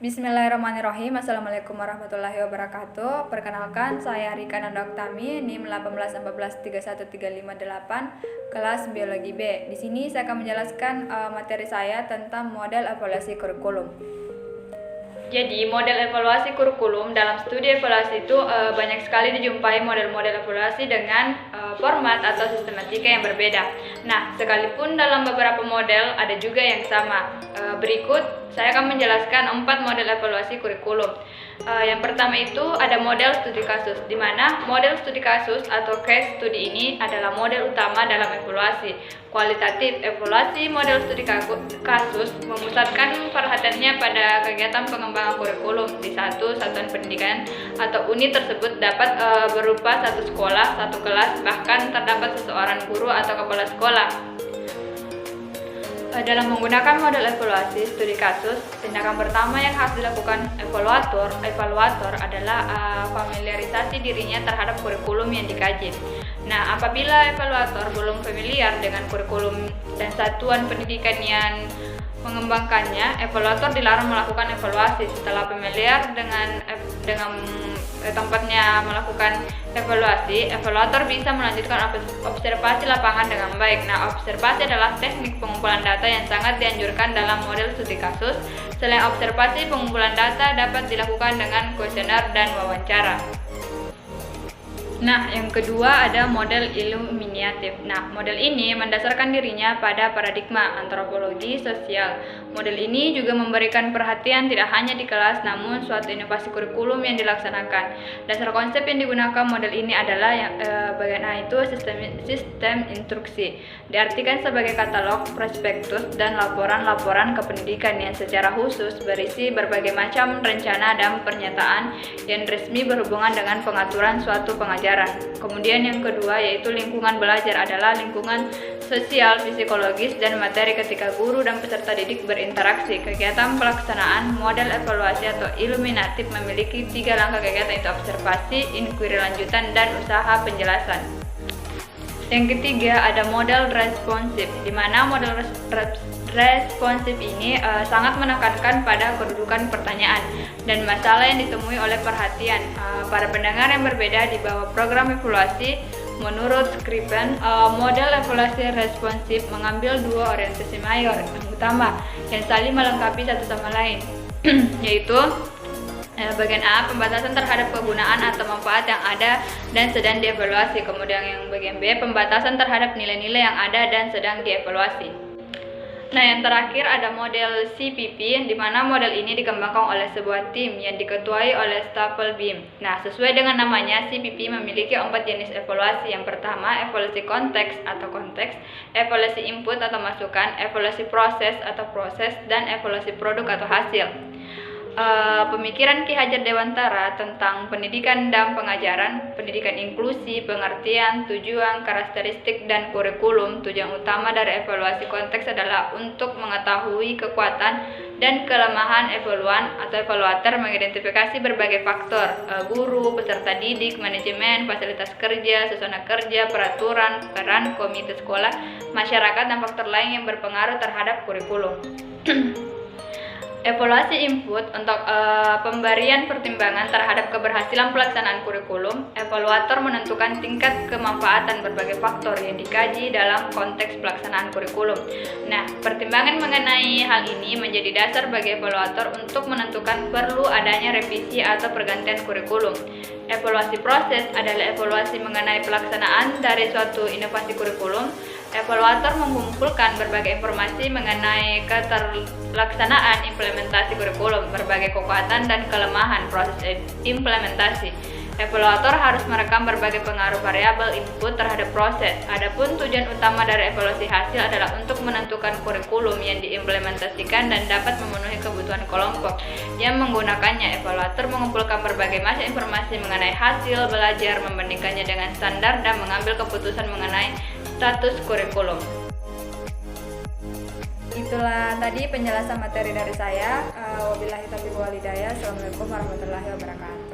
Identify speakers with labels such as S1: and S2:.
S1: Bismillahirrahmanirrahim. Assalamualaikum warahmatullahi wabarakatuh. Perkenalkan, saya Rika Nanda Oktami, NIM 1814313558, kelas Biologi B. Di sini saya akan menjelaskan materi saya tentang model evaluasi kurikulum. Jadi, model evaluasi kurikulum dalam studi evaluasi itu banyak sekali dijumpai model-model evaluasi dengan format atau sistematika yang berbeda. Nah, sekalipun dalam beberapa model ada juga yang sama. Berikut saya akan menjelaskan 4 model evaluasi kurikulum. Yang pertama itu ada model studi kasus, di mana model studi kasus atau case study ini adalah model utama dalam evaluasi. Kualitatif evaluasi model studi kasus memusatkan perhatiannya pada kegiatan pengembangan kurikulum di satu satuan pendidikan atau unit tersebut, dapat berupa satu sekolah, satu kelas, bahkan terdapat seseorang guru atau kepala sekolah. Dalam menggunakan model evaluasi studi kasus, tindakan pertama yang harus dilakukan evaluator adalah familiarisasi dirinya terhadap kurikulum yang dikaji. Nah, apabila evaluator belum familiar dengan kurikulum dan satuan pendidikan yang mengembangkannya, evaluator dilarang melakukan evaluasi. Setelah familiar dengan tempatnya melakukan evaluasi, evaluator bisa melanjutkan observasi lapangan dengan baik. Nah, observasi adalah teknik pengumpulan data yang sangat dianjurkan dalam model studi kasus. Selain observasi, pengumpulan data dapat dilakukan dengan kuesioner dan wawancara. Nah, yang kedua ada model iluminatif. Nah, model ini mendasarkan dirinya pada paradigma antropologi sosial. Model ini juga memberikan perhatian tidak hanya di kelas, namun suatu inovasi kurikulum yang dilaksanakan. Dasar konsep yang digunakan model ini adalah bagian A itu sistem instruksi. Diartikan sebagai katalog, prospektus, dan laporan-laporan kependidikan yang secara khusus berisi berbagai macam rencana dan pernyataan yang resmi berhubungan dengan pengaturan suatu pengajaran. Kemudian yang kedua yaitu lingkungan belajar, adalah lingkungan sosial, psikologis, dan materi ketika guru dan peserta didik berinteraksi. Kegiatan pelaksanaan model evaluasi atau iluminatif memiliki 3 langkah kegiatan, itu observasi, inquiry lanjutan, dan usaha penjelasan. Yang ketiga ada model responsif, di mana model responsif ini sangat menekankan pada kedudukan pertanyaan dan masalah yang ditemui oleh perhatian para pendengar yang berbeda di bawah program evaluasi. Menurut Scriven, model evaluasi responsif mengambil 2 orientasi mayor yang utama yang saling melengkapi satu sama lain, yaitu bagian A, pembatasan terhadap kegunaan atau manfaat yang ada dan sedang dievaluasi. Kemudian yang bagian B, pembatasan terhadap nilai-nilai yang ada dan sedang dievaluasi. Nah, yang terakhir ada model CPP, di mana model ini dikembangkan oleh sebuah tim yang diketuai oleh Staplebeam. Nah, sesuai dengan namanya, CPP memiliki 4 jenis evaluasi. Yang pertama, evaluasi konteks atau konteks, evaluasi input atau masukan, evaluasi proses atau proses, dan evaluasi produk atau hasil. Pemikiran Ki Hajar Dewantara tentang pendidikan dan pengajaran, pendidikan inklusi, pengertian, tujuan, karakteristik, dan kurikulum. Tujuan utama dari evaluasi konteks adalah untuk mengetahui kekuatan dan kelemahan evaluan atau evaluator, mengidentifikasi berbagai faktor, guru, peserta didik, manajemen, fasilitas kerja, suasana kerja, peraturan, peran komite sekolah, masyarakat, dan faktor lain yang berpengaruh terhadap kurikulum. Evaluasi input untuk pemberian pertimbangan terhadap keberhasilan pelaksanaan kurikulum. Evaluator menentukan tingkat kemanfaatan berbagai faktor yang dikaji dalam konteks pelaksanaan kurikulum. Nah, pertimbangan mengenai hal ini menjadi dasar bagi evaluator untuk menentukan perlu adanya revisi atau pergantian kurikulum. Evaluasi proses adalah evaluasi mengenai pelaksanaan dari suatu inovasi kurikulum. Evaluator mengumpulkan berbagai informasi mengenai keterlaksanaan implementasi kurikulum, berbagai kekuatan dan kelemahan proses implementasi. Evaluator harus merekam berbagai pengaruh variabel input terhadap proses. Adapun tujuan utama dari evaluasi hasil adalah untuk menentukan kurikulum yang diimplementasikan dan dapat memenuhi kebutuhan kelompok yang menggunakannya. Evaluator mengumpulkan berbagai macam informasi mengenai hasil belajar, membandingkannya dengan standar, dan mengambil keputusan mengenai status kurikulum. Itulah tadi penjelasan materi dari saya. Wabillahi taufiq wal hidayah. Assalamualaikum warahmatullahi wabarakatuh.